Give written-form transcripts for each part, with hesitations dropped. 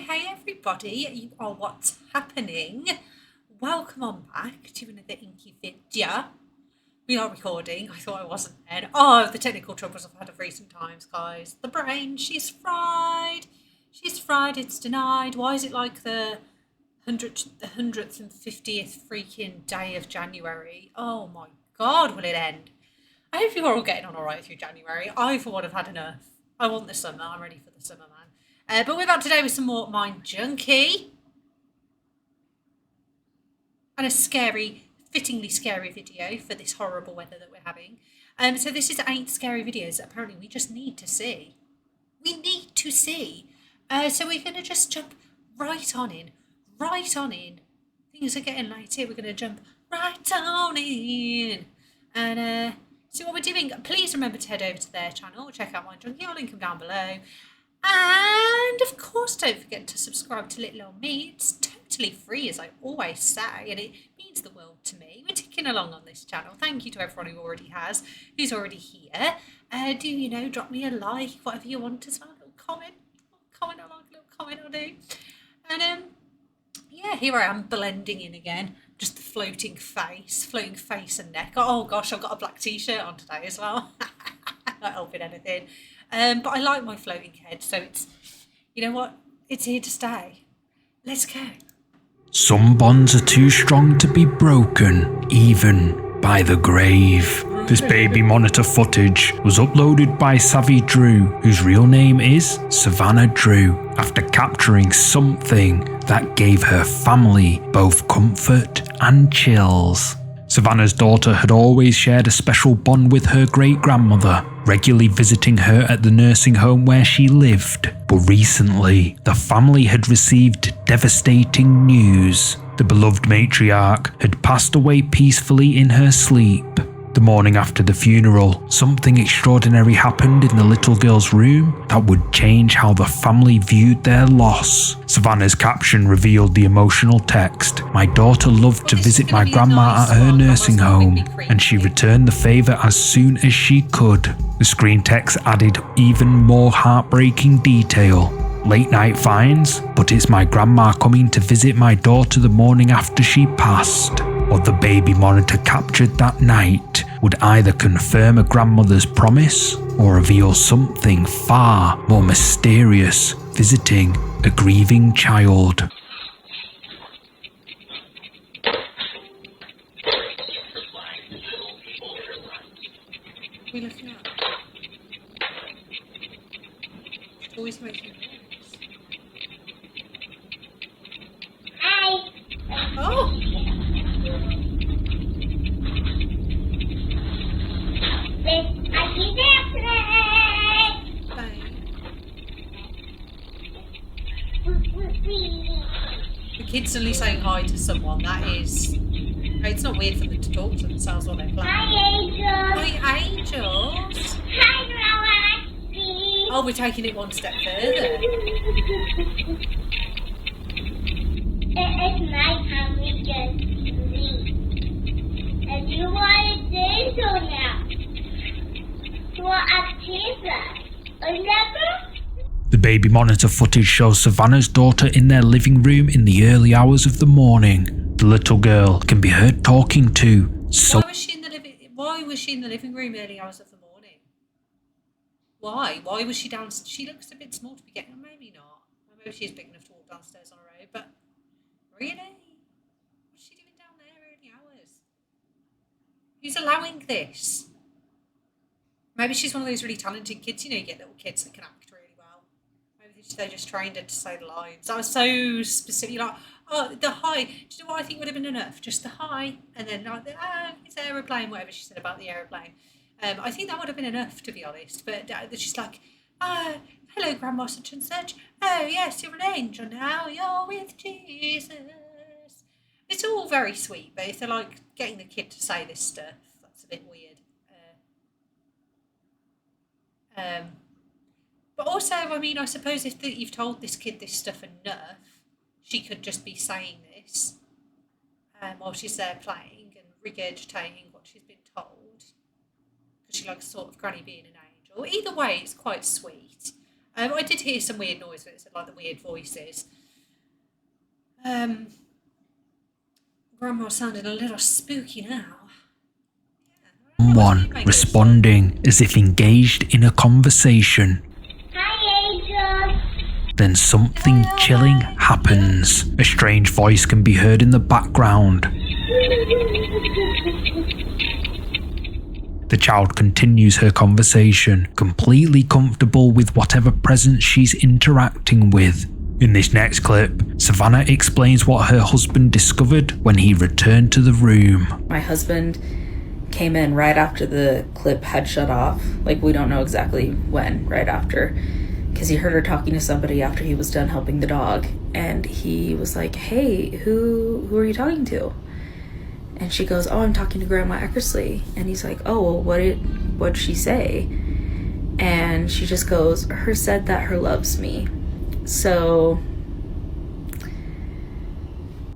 hey everybody, you are what's happening. Welcome on back to another Inky video. We are recording. I thought I wasn't then. Oh, the technical troubles I've had of recent times, guys. The brain, she's fried. She's fried, it's denied. Why is it like the 100th and 50th freaking day of January? Oh my God, will it end? I hope you're all getting on all right through January. I, for one, have had enough. I want the summer. I'm ready for the summer, man. But we're back today with some more Mind Junkie. And a fittingly scary video for this horrible weather that we're having. So this is 8 scary videos that apparently we just need to see. We need to see. So we're going to just jump right on in. Things are getting late here. We're going to jump right on in. And see what we're doing. Please remember to head over to their channel. Check out Mind Junkie. I'll link them down below. And of course, don't forget to subscribe to Little Old Me. It's totally free, as I always say, and it means the world to me. We're ticking along on this channel. Thank you to everyone who already has, who's already here. Do drop me a like, whatever you want as well. A little comment I'll do. And yeah, here I am blending in again. Just the floating face and neck. Oh gosh, I've got a black t-shirt on today as well. Not helping anything. But I like my floating head, so it's, you know what, it's here to stay. Let's go. Some bonds are too strong to be broken, even by the grave. This baby monitor footage was uploaded by Savvy Drew, whose real name is Savannah Drew, after capturing something that gave her family both comfort and chills. Savannah's daughter had always shared a special bond with her great-grandmother, regularly visiting her at the nursing home where she lived. But recently, the family had received devastating news. The beloved matriarch had passed away peacefully in her sleep. The morning after the funeral, something extraordinary happened in the little girl's room that would change how the family viewed their loss. Savannah's caption revealed the emotional text. "My daughter loved to visit my grandma at her nursing home, and she returned the favor as soon as she could." The screen text added even more heartbreaking detail. "Late night finds, but it's my grandma coming to visit my daughter the morning after she passed." What the baby monitor captured that night would either confirm a grandmother's promise or reveal something far more mysterious visiting a grieving child. We're looking at. It's always making noise. Oh! The kids suddenly saying hi to someone, that is... It's not weird for them to talk to themselves while they're playing. Hi, angels! Hi, Rosie! Oh, we're taking it one step further. It's night time, we can sleep. And you want to do so now. You want a pizza? Remember? The baby monitor footage shows Savannah's daughter in their living room in the early hours of the morning. The little girl can be heard talking to Why was she in the living room early hours of the morning? Why? Why was she downstairs? She looks a bit small to be getting, maybe not. Maybe she's big enough to walk downstairs on her own, but really? What's she doing down there early hours? Who's allowing this? Maybe she's one of those really talented kids, you know, you get little kids that can act really well. Maybe they just trained her to say the lines. That was so specific, like, oh, the hi. Do you know what I think would have been enough? Just the hi, and then like it's aeroplane, whatever she said about the aeroplane. I think that would have been enough, to be honest. But she's like, hello, Grandma such and such. Oh yes, you're an angel now. You're with Jesus. It's all very sweet, but if they're like getting the kid to say this stuff, that's a bit weird. But also, I mean, I suppose if you've told this kid this stuff enough, she could just be saying this while she's there playing and regurgitating what she's been told, because she likes sort of Granny being an angel. Either way, it's quite sweet. I did hear some weird noise, but it said like the weird voices. Grandma sounded a little spooky now. Someone responding as if engaged in a conversation. Hi, Angel. Then something chilling happens. A strange voice can be heard in the background. The child continues her conversation, completely comfortable with whatever presence she's interacting with. In this next clip, Savannah explains what her husband discovered when he returned to the room. My husband came in right after the clip had shut off. Like, we don't know exactly when, right after, because he heard her talking to somebody after he was done helping the dog, and he was like, hey, who are you talking to? And she goes, oh, I'm talking to Grandma Eckersley. And he's like, oh, well, what'd she say? And she just goes, her said that her loves me. So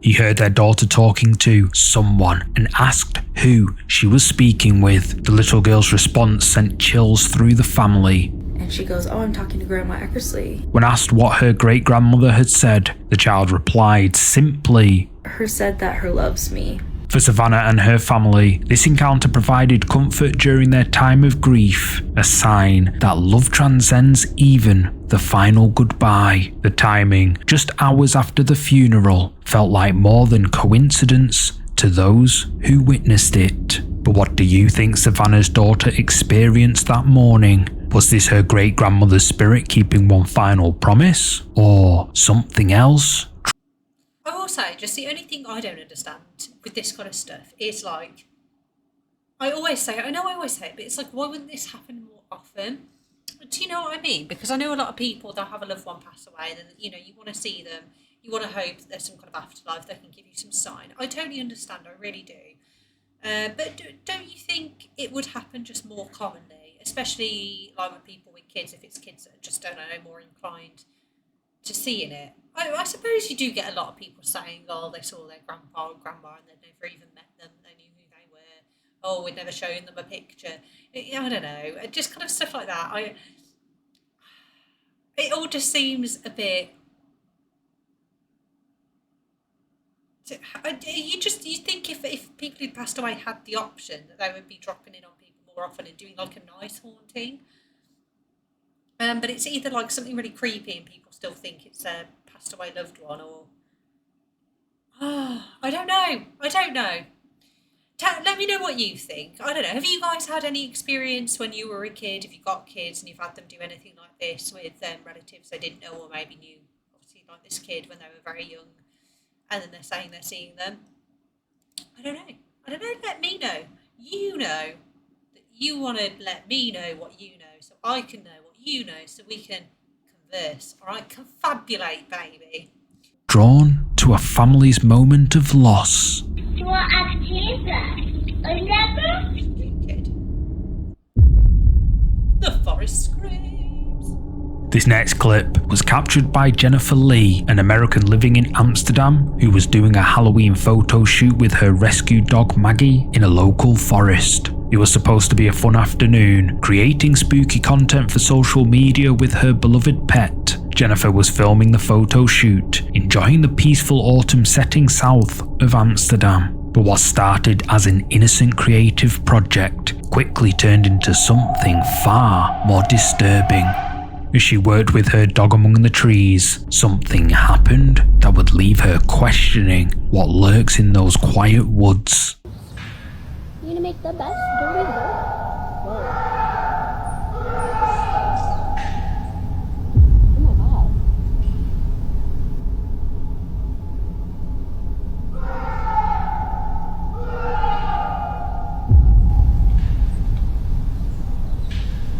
He heard their daughter talking to someone and asked who she was speaking with. The little girl's response sent chills through the family. and she goes, oh, I'm talking to Grandma Eckersley. When asked what her great-grandmother had said, the child replied simply, Her said that her loves me. For Savannah and her family, this encounter provided comfort during their time of grief, a sign that love transcends even the final goodbye. The timing, just hours after the funeral, felt like more than coincidence to those who witnessed it. But what do you think Savannah's daughter experienced that morning? Was this her great-grandmother's spirit keeping one final promise? Or something else? I will say, just the only thing I don't understand with this kind of stuff is like, I always say it, but it's like, why wouldn't this happen more often? Do you know what I mean? Because I know a lot of people, they'll have a loved one pass away, and then, you know, you want to see them, you want to hope that there's some kind of afterlife that can give you some sign. I totally understand, I really do. But don't you think it would happen just more commonly, especially like with people with kids, if it's kids that just don't know, more inclined to seeing it? I suppose you do get a lot of people saying, oh, they saw their grandpa or grandma and they'd never even met them, they knew who they were, oh, we'd never shown them a picture. I don't know, just kind of stuff like that. It all just seems a bit... You think if people who passed away had the option that they would be dropping in on people more often and doing like a nice haunting. But it's either like something really creepy and people still think it's a passed away loved one, or I don't know. Let me know what you think. I don't know. Have you guys had any experience when you were a kid? Have you got kids and you've had them do anything like this with relatives they didn't know or maybe knew? Obviously, like this kid when they were very young, and then they're saying they're seeing them. I don't know. Let me know. You know that you want to let me know what you know, so I can know what you know, so we can converse. All right, confabulate, baby. Drawn to a family's moment of loss. Kid. The forest screams. This next clip was captured by Jennifer Lee, an American living in Amsterdam who was doing a Halloween photo shoot with her rescue dog Maggie in a local forest. It was supposed to be a fun afternoon, creating spooky content for social media with her beloved pet. Jennifer was filming the photo shoot, enjoying the peaceful autumn setting south of Amsterdam. But what started as an innocent creative project quickly turned into something far more disturbing. As she worked with her dog among the trees, something happened that would leave her questioning what lurks in those quiet woods. You gonna make the best dirty work? Oh my god.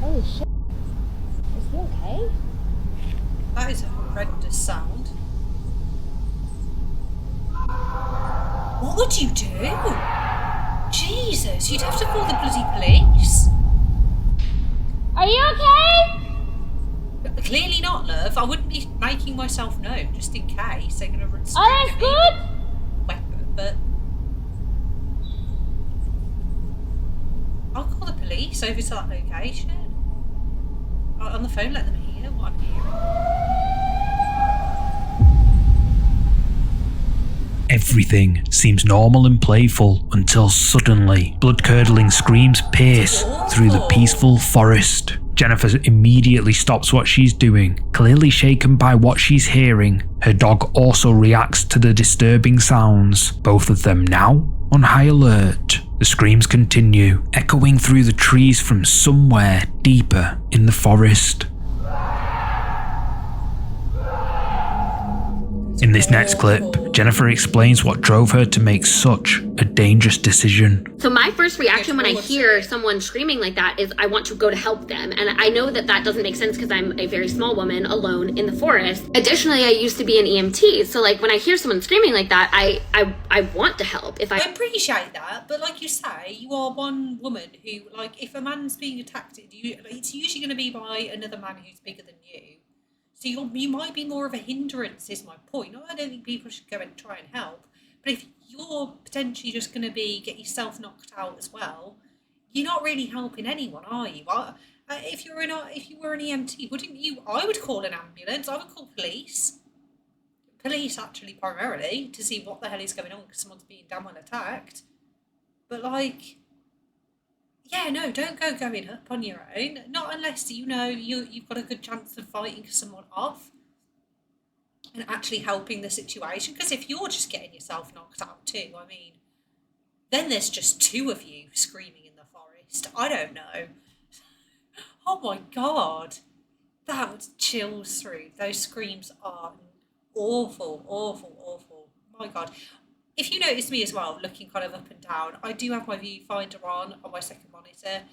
Holy shit. Is he okay? That is a horrendous sound. What would you do? Jesus, you'd have to call the bloody police. Are you okay? Clearly not, love. I wouldn't be making myself known just in case they're going to run straight Alles at me gut? with a weapon, but I'll call the police over to that location. On the phone, let them hear. hear what I'm hearing. Everything seems normal and playful until suddenly blood-curdling screams pierce through the peaceful forest. Jennifer immediately stops what she's doing, clearly shaken by what she's hearing. Her dog also reacts to the disturbing sounds, both of them now on high alert. The screams continue, echoing through the trees from somewhere deeper in the forest. In this next clip, Jennifer explains what drove her to make such a dangerous decision. So my first reaction when I hear someone screaming like that is I want to go to help them. And I know that that doesn't make sense because I'm a very small woman alone in the forest. Additionally, I used to be an EMT. So like when I hear someone screaming like that, I want to help. I appreciate that, but like you say, you are one woman who, like, if a man's being attacked, it's usually going to be by another man who's bigger than you. So you might be more of a hindrance, is my point. I don't think people should go and try and help. But if you're potentially just going to get yourself knocked out as well, you're not really helping anyone, are you? If you were an EMT, wouldn't you? I would call an ambulance. I would call police. Police, actually, primarily, to see what the hell is going on because someone's being damn well attacked. But like, yeah, no, don't go going up on your own. Not unless you know you've got a good chance of fighting someone off and actually helping the situation. Because if you're just getting yourself knocked out too, I mean, then there's just two of you screaming in the forest. I don't know. Oh my God, that was chills through. Those screams are awful, awful, awful. My God. If you notice me as well, looking kind of up and down, I do have my viewfinder on my second monitor,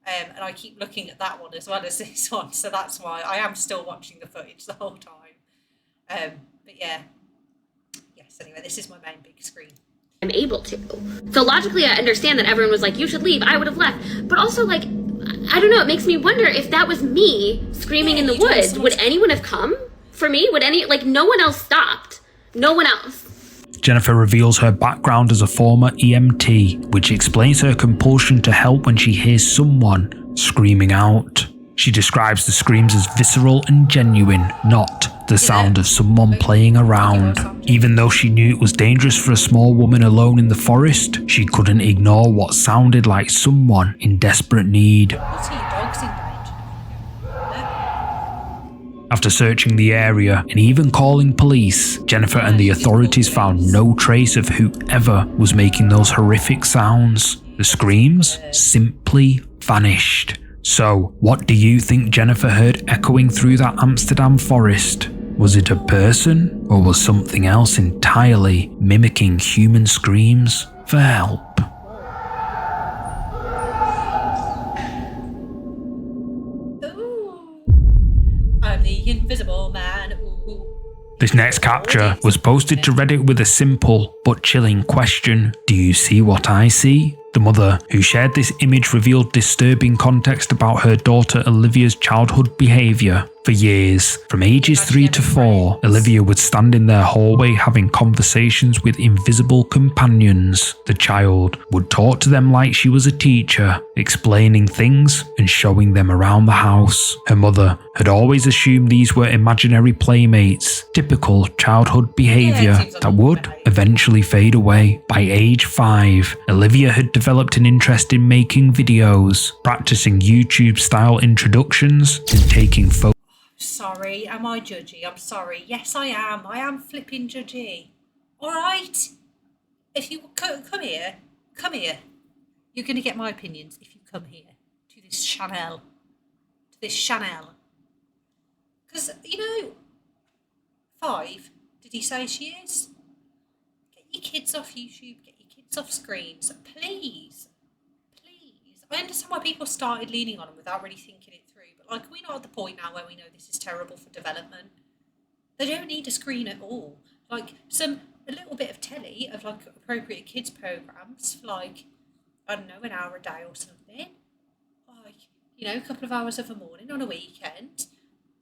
and I keep looking at that one as well as this one, so that's why I am still watching the footage the whole time. But yeah, yes, anyway, this is my main big screen. I'm able to. So logically, I understand that everyone was like, you should leave. I would have left. But also, like, I don't know, it makes me wonder if that was me screaming in the woods. Would anyone have come for me? No one else stopped. No one else. Jennifer reveals her background as a former EMT, which explains her compulsion to help when she hears someone screaming out. She describes the screams as visceral and genuine, not the sound of someone playing around. Even though she knew it was dangerous for a small woman alone in the forest, she couldn't ignore what sounded like someone in desperate need. After searching the area and even calling police, Jennifer and the authorities found no trace of whoever was making those horrific sounds. The screams simply vanished. So, what do you think Jennifer heard echoing through that Amsterdam forest? Was it a person, or was something else entirely mimicking human screams for help? I'm the invisible man. Ooh. This next capture was posted to Reddit with a simple but chilling question: do you see what I see? The mother who shared this image revealed disturbing context about her daughter Olivia's childhood behaviour. For years, from ages 3 to 4, Olivia would stand in their hallway having conversations with invisible companions. The child would talk to them like she was a teacher, explaining things and showing them around the house. Her mother had always assumed these were imaginary playmates, typical childhood behaviour that would eventually fade away. By age 5, Olivia had developed an interest in making videos, practicing YouTube-style introductions, and taking photos. Sorry, am I judgy? I'm sorry. Yes, I am. I am flipping judgy. All right. If you come here. You're going to get my opinions if you come here to this channel. Because, 5, did he say she is? Get your kids off YouTube. Get your kids off screens. Please. I understand why people started leaning on them without really thinking it through. But, we're not at the point now where we know this is terrible for development. They don't need a screen at all. A little bit of telly of, appropriate kids' programmes for, I don't know, an hour a day or something. A couple of hours of a morning on a weekend.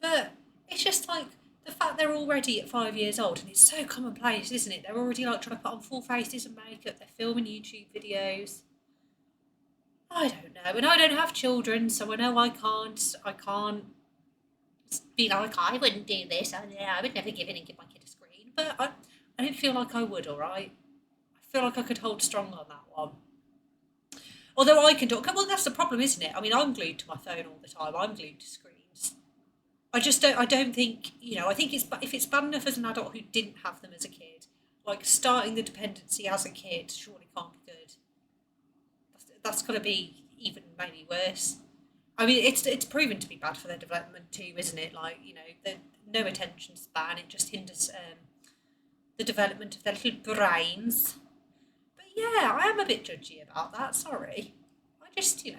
But it's just, the fact they're already at 5 years old, and it's so commonplace, isn't it? They're already, trying to put on full faces and makeup. They're filming YouTube videos. I don't know, and I don't have children, so I know I can't be like, I wouldn't do this. I would never give in and give my kid a screen. But I don't feel like I would, all right? I feel like I could hold strong on that one. Although I can do, well, that's the problem, isn't it? I mean, I'm glued to my phone all the time. I'm glued to screens. I don't think, I think if it's bad enough as an adult who didn't have them as a kid, like starting the dependency as a kid surely can't be good. That's got to be even maybe worse. I mean, it's proven to be bad for their development too, isn't it? Like, the no attention span, it just hinders the development of their little brains. But yeah, I am a bit judgy about that, sorry. I just, yeah.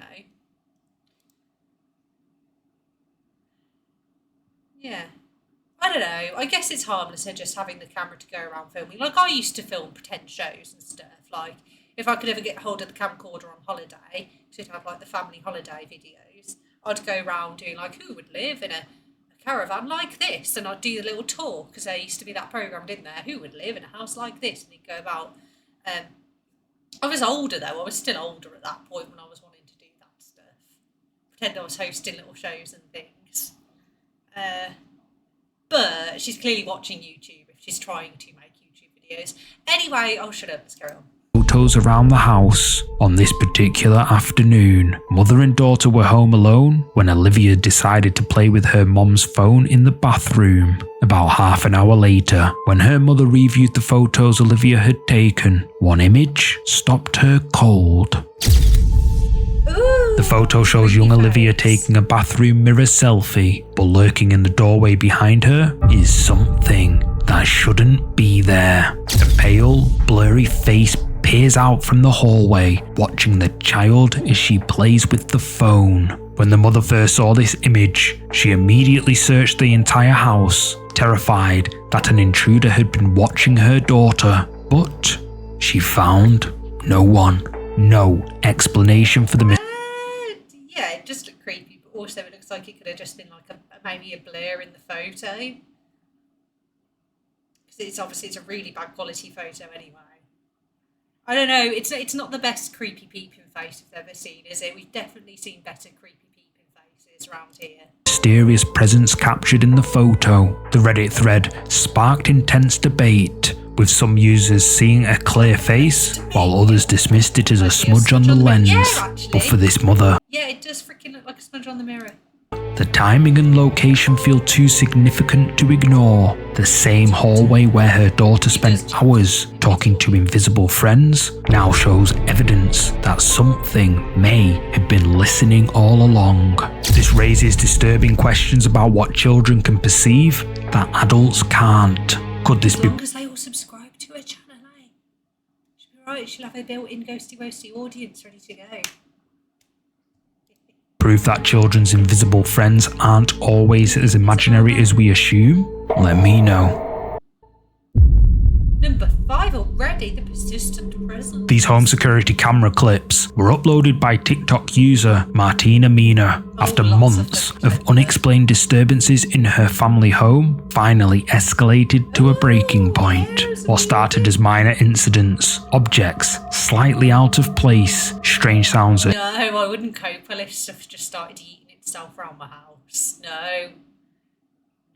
I don't know, I guess it's harmlesser just having the camera to go around filming. Like, I used to film pretend shows and stuff, like, if I could ever get hold of the camcorder on holiday, because we'd have, like, the family holiday videos, I'd go around doing, like, who would live in a caravan like this? And I'd do the little tour, because there used to be that programme, didn't there? Who would live in a house like this? And he'd go about. I was older, though. I was still older at that point when I was wanting to do that stuff. Pretend I was hosting little shows and things. But she's clearly watching YouTube if she's trying to make YouTube videos. Anyway, I'll shut up. Let's carry on. Photos around the house. On this particular afternoon, mother and daughter were home alone when Olivia decided to play with her mom's phone in the bathroom. About half an hour later, when her mother reviewed the photos Olivia had taken, one image stopped her cold. The photo shows young Olivia taking a bathroom mirror selfie, but lurking in the doorway behind her is something that shouldn't be there. A pale, blurry face peers out from the hallway, watching the child as she plays with the phone. When the mother first saw this image, she immediately searched the entire house, terrified that an intruder had been watching her daughter. But she found no one. No explanation for the mistake. Yeah, it just looked creepy, but also it looks like it could have just been like maybe a blur in the photo. Because it's a really bad quality photo anyway. I don't know, it's not the best creepy peeping face we've ever seen, is it? We've definitely seen better creepy peeping faces around here. Mysterious presence captured in the photo. The Reddit thread sparked intense debate, with some users seeing a clear face, while others dismissed it as a smudge on the lens. But for this mother, yeah, it does freaking look like a smudge on the mirror. the timing and location feel too significant to ignore. The same hallway where her daughter spent hours talking to invisible friends now shows evidence that something may have been listening all along. This raises disturbing questions about what children can perceive that adults can't. Could this be... As long as they all subscribe to her channel, eh? She'll be right, she'll have a built-in ghosty audience ready to go. proof that children's invisible friends aren't always as imaginary as we assume? Let me know. Number 5 already, the persistent presence. These home security camera clips were uploaded by TikTok user Martina Mina after months of unexplained disturbances in her family home finally escalated to a breaking point. What started as minor incidents, objects slightly out of place, strange sounds. No, I wouldn't cope well if stuff just started eating itself around my house. No.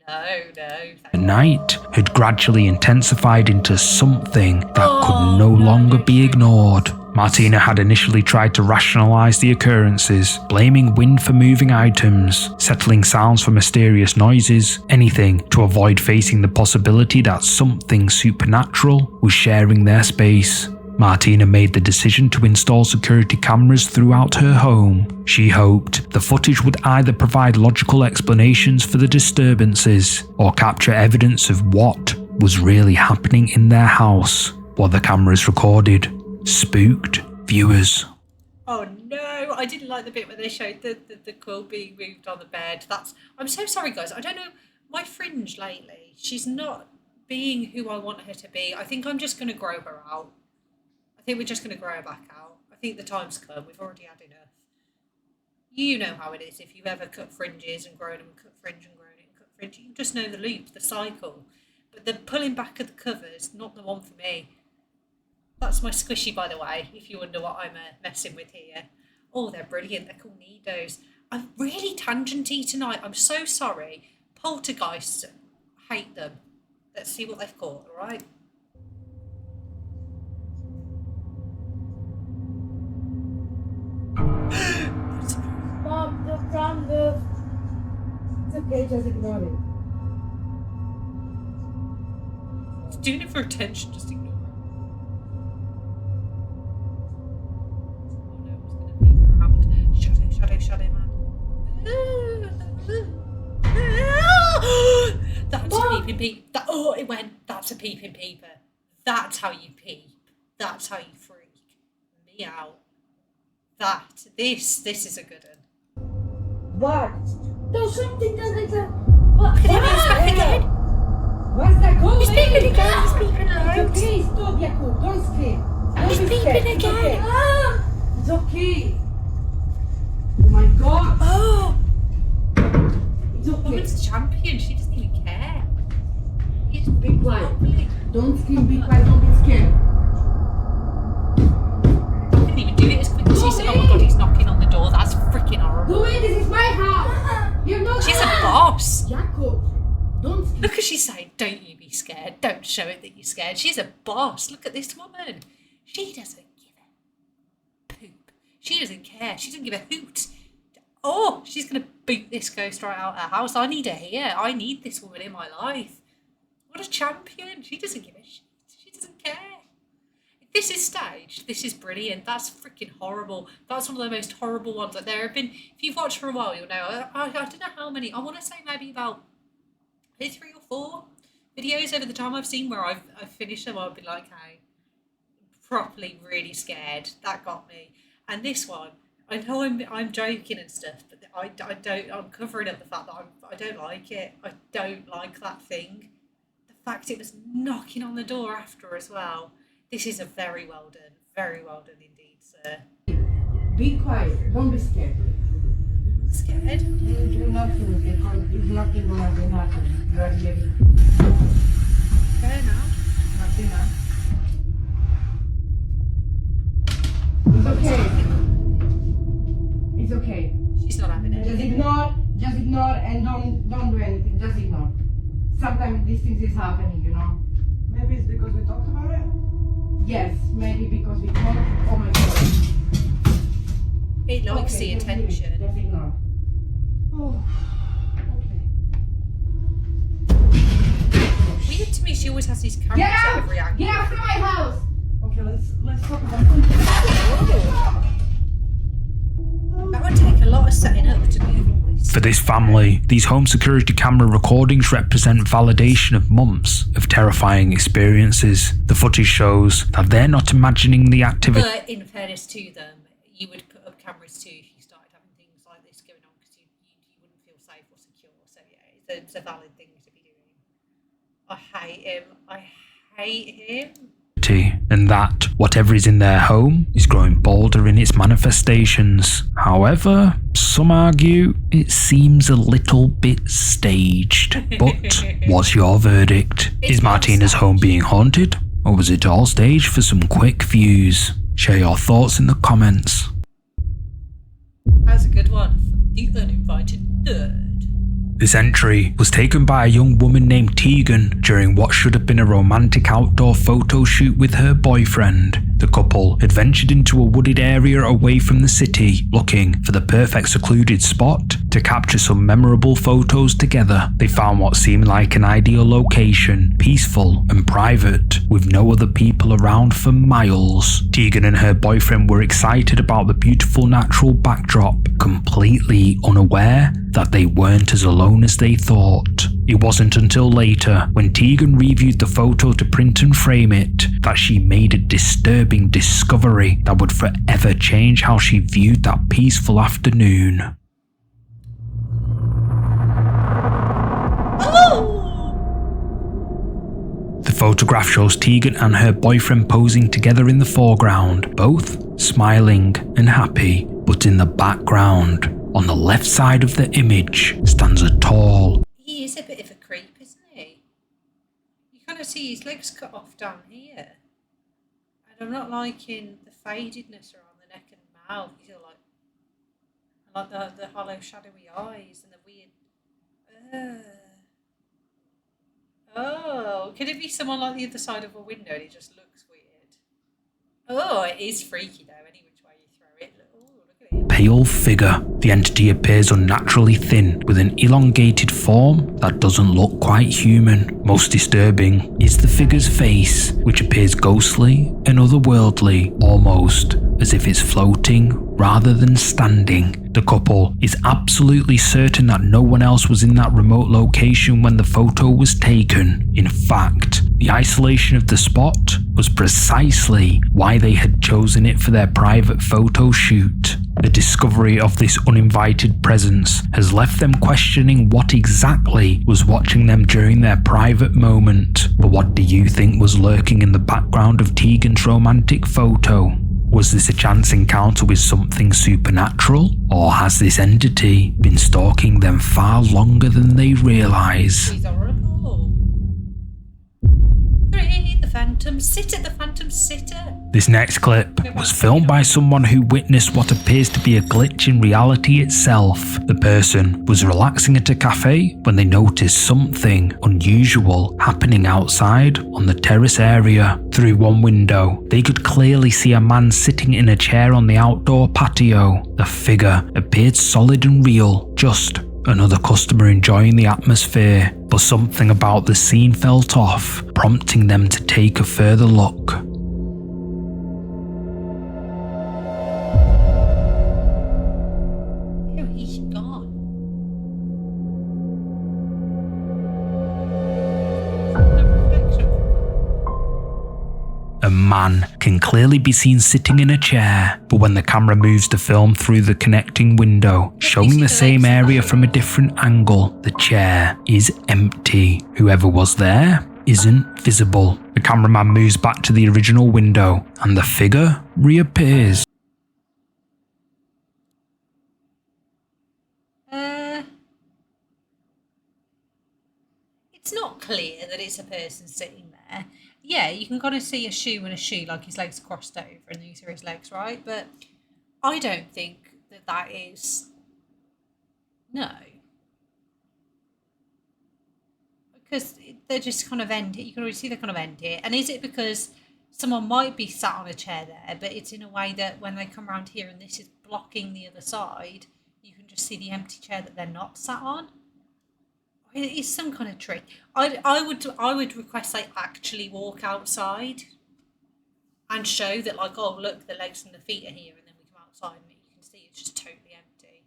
The night had gradually intensified into something that could no longer be ignored. Martina had initially tried to rationalize the occurrences, blaming wind for moving items, settling sounds for mysterious noises, anything to avoid facing the possibility that something supernatural was sharing their space. Martina made the decision to install security cameras throughout her home. She hoped the footage would either provide logical explanations for the disturbances or capture evidence of what was really happening in their house. What the cameras recorded spooked viewers. Oh no, I didn't like the bit where they showed the quilt being moved on the bed. I'm so sorry guys, I don't know, my fringe lately, she's not being who I want her to be. I think I'm just going to grow her out. I think we're just going to grow her back out. I think the time's come. We've already had enough. You know how it is. If you've ever cut fringes and grown them, cut fringe and grown it and cut fringe, you just know the loop, the cycle. But the pulling back of the covers, not the one for me. That's my squishy, by the way, if you wonder what I'm messing with here. Oh, they're brilliant. They're called Nidos. I'm really tangenty tonight. I'm so sorry. Poltergeists, hate them. Let's see what they've caught, all right? Mom, the front left. It's okay, just ignore it. It's doing it for attention, just ignore it. Oh no, it's going to be around. Shadow, man. That's a peeping peep. It went. That's a peeping peeper. That's how you peep. That's how you freak me out. This is a good one. What? There's something that like that. What? Look at him, he's back again. What's that going? He's peeping again. He's peeping It's out. okay, stop, Jakub. Don't scream. Don't He's be peeping scared. again. It's okay. It's okay. Oh my God. Oh, It's okay. woman's champion. She doesn't even care. He's Be quiet. lovely. Don't scream. Be quiet. Don't be scared. Didn't even do it as quick as he said. Oh my God, he's knocking on the door. That's freaking horrible. Go away. This is my house. You're not. She's a boss. Jakub, don't scream. Look at she's saying, don't you be scared. Don't show it that you're scared. She's a boss. Look at this woman. She doesn't give a poop. She doesn't care. She doesn't give a hoot. Oh, she's going to boot this ghost right out of her house. I need her here. I need this woman in my life. What a champion. She doesn't give a shit. She doesn't care. If this is staged, this is brilliant. That's freaking horrible. That's one of the most horrible ones. Like there have been, if you've watched for a while, you'll know. I don't know how many. I want to say maybe about 3 or 4 videos over the time I've seen where I've finished them. I've been like, hey, properly really scared. That got me. And this one, I know I'm joking and stuff, but I don't. I'm covering up the fact that I don't like it. I don't like that thing. The fact it was knocking on the door after as well. This is a very well done indeed, sir. Be quiet. Don't be scared. Scared? You're not going to because it's nothing going to happen. You are here. Fair enough. Nothing, huh? It's okay. It's okay. She's not having it. Just ignore and don't do anything. Just ignore. Sometimes these things is happening, you know. Maybe it's because we talked about it. Yes, maybe because we talk. Oh my God. It likes Okay, the just leave it. attention. Just ignore. Oh. Okay. Weird to me, she always has these cameras Get at out! every angle. Get out from my house! Okay, let's talk about something. That would take a lot of setting up to move all this. For this family, these home security camera recordings represent validation of months of terrifying experiences. The footage shows that they're not imagining the activity. But in fairness to them, you would put up cameras too if you started having things like this going on because you wouldn't feel safe or secure. So yeah, it's a valid thing to be doing. I hate him. And that whatever is in their home is growing bolder in its manifestations. However, some argue it seems a little bit staged. But what's your verdict? Is Martina's home being haunted, or was it all staged for some quick views? Share your thoughts in the comments. That's a good one. The uninvited third. This entry was taken by a young woman named Tegan during what should have been a romantic outdoor photo shoot with her boyfriend. The couple had ventured into a wooded area away from the city, looking for the perfect secluded spot to capture some memorable photos together. They found what seemed like an ideal location, peaceful and private, with no other people around for miles. Tegan and her boyfriend were excited about the beautiful natural backdrop, completely unaware that they weren't as alone as they thought. It wasn't until later, when Tegan reviewed the photo to print and frame it, that she made a disturbing discovery that would forever change how she viewed that peaceful afternoon. The photograph shows Tegan and her boyfriend posing together in the foreground, both smiling and happy, but in the background, on the left side of the image, stands a tall... He is a bit of a creep, isn't he? You kind of see his legs cut off down here. And I'm not liking the fadedness around the neck and mouth. He's all like the hollow shadowy eyes and the weird... Oh, could it be someone like the other side of a window and it just looks weird? Oh, it is freaky though, any which way you throw it. Oh, look at it. Pale figure. The entity appears unnaturally thin with an elongated form that doesn't look quite human. Most disturbing is the figure's face, which appears ghostly and otherworldly, almost as if it's floating rather than standing. The couple is absolutely certain that no one else was in that remote location when the photo was taken. In fact, the isolation of the spot was precisely why they had chosen it for their private photo shoot. The discovery of this uninvited presence has left them questioning what exactly was watching them during their private moment. But what do you think was lurking in the background of Tegan's romantic photo? Was this a chance encounter with something supernatural? Or has this entity been stalking them far longer than they realise? He's horrible. Three, the Phantom Sitter, the Phantom Sitter. This next clip was filmed by someone who witnessed what appears to be a glitch in reality itself. The person was relaxing at a cafe when they noticed something unusual happening outside on the terrace area. Through one window, they could clearly see a man sitting in a chair on the outdoor patio. The figure appeared solid and real, just another customer enjoying the atmosphere. But something about the scene felt off, prompting them to take a further look. He's gone. A man can clearly be seen sitting in a chair, but when the camera moves the film through the connecting window, showing the same area from a different angle, the chair is empty. Whoever was there isn't visible. The cameraman moves back to the original window, and the figure reappears. It's not clear that it's a person sitting there. Yeah, you can kind of see a shoe and a shoe, like his legs crossed over, and these are his legs, right? But I don't think that that is. No. Because they're just kind of end it. You can already see they kind of end it. And is it because someone might be sat on a chair there, but it's in a way that when they come around here and this is blocking the other side, you can just see the empty chair that they're not sat on? It is some kind of trick. I would request they actually walk outside and show that, like, oh look, the legs and the feet are here, and then we come outside and you can see it's just totally empty.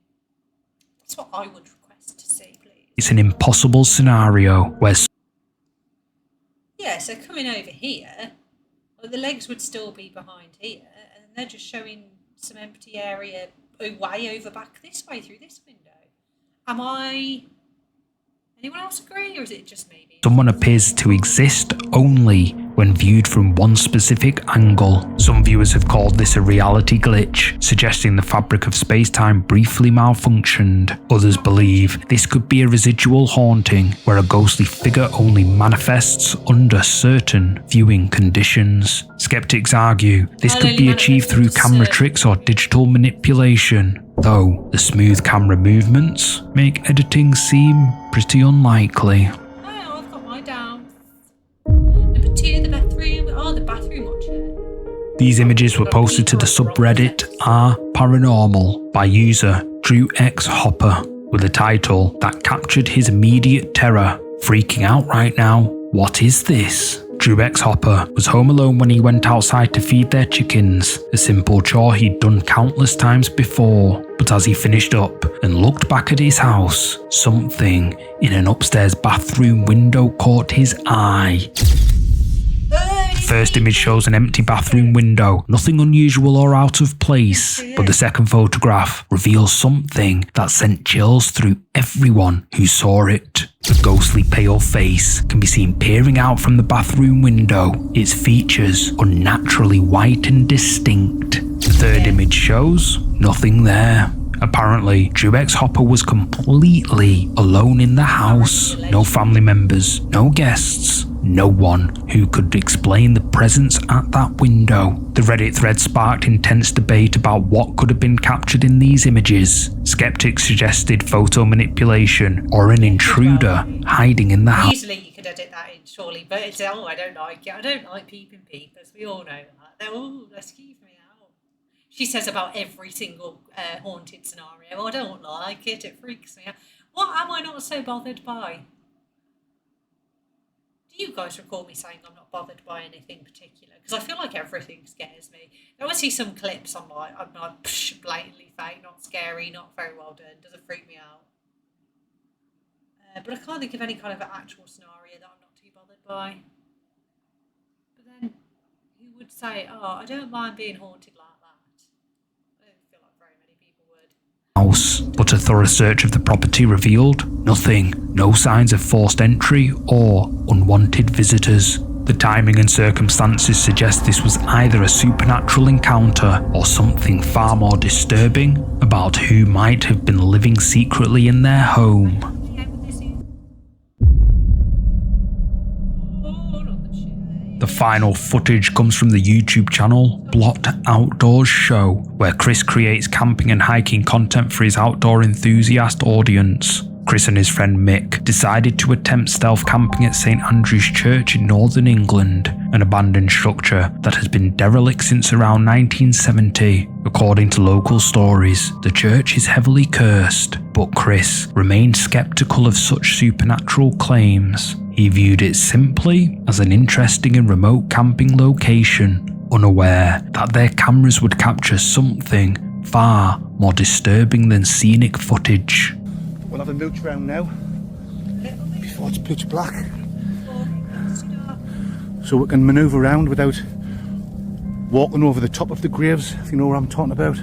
That's what I would request to see, please. It's an impossible scenario where Yeah, so coming over here, well, the legs would still be behind here, and they're just showing some empty area way over back this way through this window. Anyone else agree, or is it just me? someone appears to exist only when viewed from one specific angle. Some viewers have called this a reality glitch, suggesting the fabric of space-time briefly malfunctioned. Others believe this could be a residual haunting, where a ghostly figure only manifests under certain viewing conditions. Skeptics argue this could be achieved through camera tricks or digital manipulation, though the smooth camera movements make editing seem pretty unlikely. Oh, I've got mine down. Number 2, the bathroom. Oh, the bathroom watcher. These images were posted to the subreddit Paranormal by user Drew X Hopper with a title that captured his immediate terror. Freaking out right now. What is this? Drew X Hopper was home alone when he went outside to feed their chickens, a simple chore he'd done countless times before. But as he finished up and looked back at his house, something in an upstairs bathroom window caught his eye. The first image shows an empty bathroom window, nothing unusual or out of place, but the second photograph reveals something that sent chills through everyone who saw it. A ghostly pale face can be seen peering out from the bathroom window, its features unnaturally white and distinct. The third image shows nothing there. Apparently, Drew X Hopper was completely alone in the house. No family members, no guests, no one who could explain the presence at that window. The Reddit thread sparked intense debate about what could have been captured in these images. Skeptics suggested photo manipulation or an intruder hiding in the house. Easily you could edit that in surely, but it's, oh, I don't like it. I don't like peeping peepers. We all know that. They're skeeve me out. She says about every single haunted scenario, I don't like it. It freaks me out. What am I not so bothered by? Do you guys recall me saying I'm not bothered by anything particular? Because I feel like everything scares me. I always see some clips, I'm like, psh, blatantly fake, not scary, not very well done, doesn't freak me out. But I can't think of any kind of actual scenario that I'm not too bothered by. But then, who would say, oh, I don't mind being haunted like that? I don't feel like very many people would. House, but a thorough search of the property revealed nothing, no signs of forced entry or unwanted visitors. The timing and circumstances suggest this was either a supernatural encounter or something far more disturbing about who might have been living secretly in their home. The final footage comes from the YouTube channel Blot Outdoors Show, where Chris creates camping and hiking content for his outdoor enthusiast audience. Chris and his friend Mick decided to attempt stealth camping at St Andrew's Church in northern England, an abandoned structure that has been derelict since around 1970. According to local stories, the church is heavily cursed, but Chris remained skeptical of such supernatural claims. He viewed it simply as an interesting and remote camping location, unaware that their cameras would capture something far more disturbing than scenic footage. We'll have a mooch round now, before it's pitch black, so we can manoeuvre around without walking over the top of the graves, if you know what I'm talking about.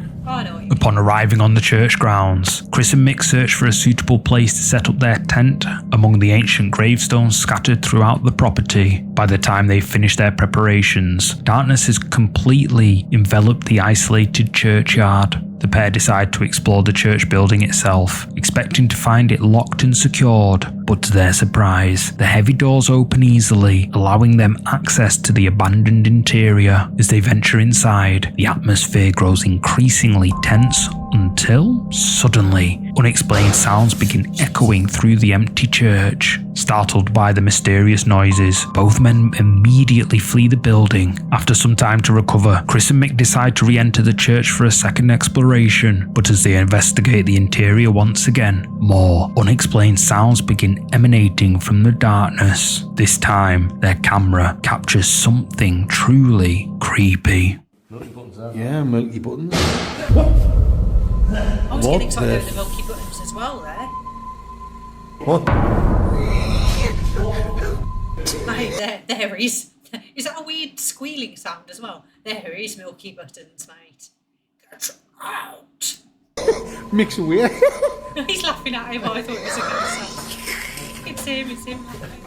Upon arriving on the church grounds, Chris and Mick searched for a suitable place to set up their tent among the ancient gravestones scattered throughout the property. By the time they finished their preparations, darkness has completely enveloped the isolated churchyard. The pair decide to explore the church building itself, expecting to find it locked and secured, but to their surprise, the heavy doors open easily, allowing them access to the abandoned interior. As they venture inside, the atmosphere grows increasingly tense until, suddenly, unexplained sounds begin echoing through the empty church. Startled by the mysterious noises, both men immediately flee the building. After some time to recover, Chris and Mick decide to re-enter the church for a second exploration, but as they investigate the interior once again, more unexplained sounds begin emanating from the darkness. This time, their camera captures something truly creepy. Yeah, milky buttons. I was getting excited over the milky buttons as well there. What? Mate, there is. Is that a weird squealing sound as well? There is milky buttons, mate. Get out. Mix away. He's laughing at him. I thought it was a ghost sound. It's him laughing.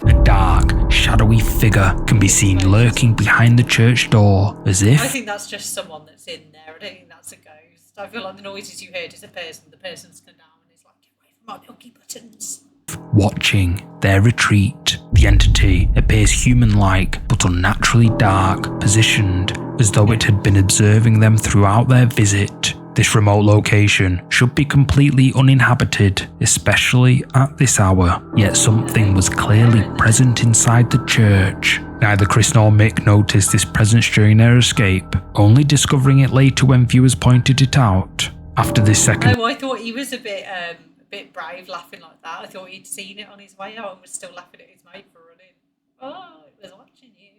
A dark, shadowy figure can be seen lurking behind the church door, as if I think that's just someone that's in there. I don't think that's a ghost. I feel like the noises you heard is a person. The person's come down and is like, get away from my milky buttons. watching their retreat. The entity appears human-like but unnaturally dark, positioned as though it had been observing them throughout their visit. This remote location should be completely uninhabited, especially at this hour, yet something was clearly present inside the church. Neither Chris nor Mick noticed this presence during their escape, only discovering it later when viewers pointed it out. After this second... Oh, I thought he was a bit brave laughing like that. I thought he'd seen it on his way out and was still laughing at his mate for running. Oh, it was watching you.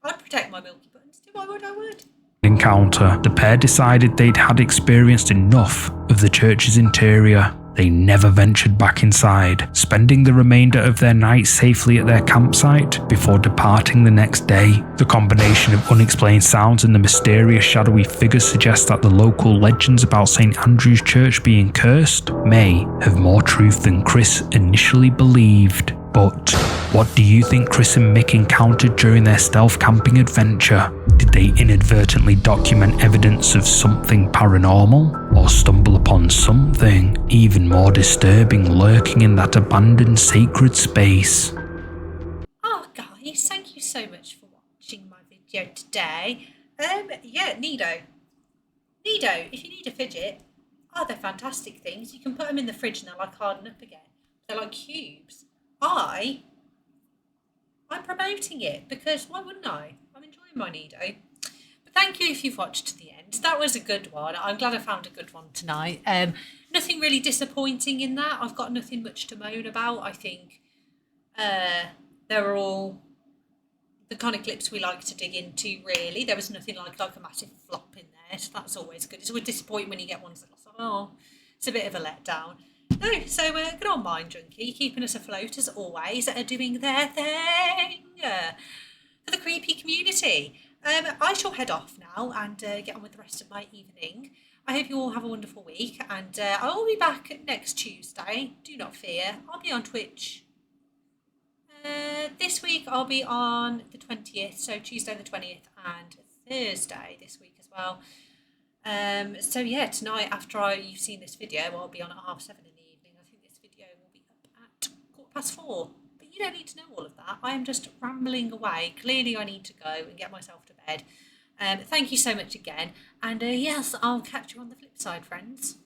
I'd protect my milky buttons too, I would. encounter, the pair decided they'd had experienced enough of the church's interior. They never ventured back inside, spending the remainder of their night safely at their campsite before departing the next day. The combination of unexplained sounds and the mysterious shadowy figures suggests that the local legends about St. Andrew's Church being cursed may have more truth than Chris initially believed. But what do you think Chris and Mick encountered during their stealth camping adventure? Did they inadvertently document evidence of something paranormal, or stumble upon something even more disturbing lurking in that abandoned sacred space? Oh, guys, thank you so much for watching my video today. Nido, if you need a fidget, they're fantastic things. You can put them in the fridge and they'll like harden up again. They're like cubes. I I'm promoting it because why wouldn't I? I'm enjoying my Nido. But thank you if you've watched to the end. That was a good one. I'm glad I found a good one tonight. Nothing really disappointing in that. I've got nothing much to moan about. I think they're all the kind of clips we like to dig into, really. There was nothing like a massive flop in there, so that's always good. It's always disappointing when you get ones that are like, oh, it's a bit of a letdown. No, so good on Mind Junkie, keeping us afloat as always, doing their thing for the creepy community. I shall head off now and get on with the rest of my evening. I hope you all have a wonderful week, and I will be back next Tuesday. Do not fear. I'll be on Twitch. This week I'll be on the 20th, so Tuesday the 20th and Thursday this week as well. So yeah, tonight after you've seen this video, I'll be on at 7:30 in the evening. I think this video will be up at 4:15. But you don't need to know all of that. I am just rambling away. Clearly I need to go and get myself to bed. Thank you so much again. And yes, I'll catch you on the flip side, friends.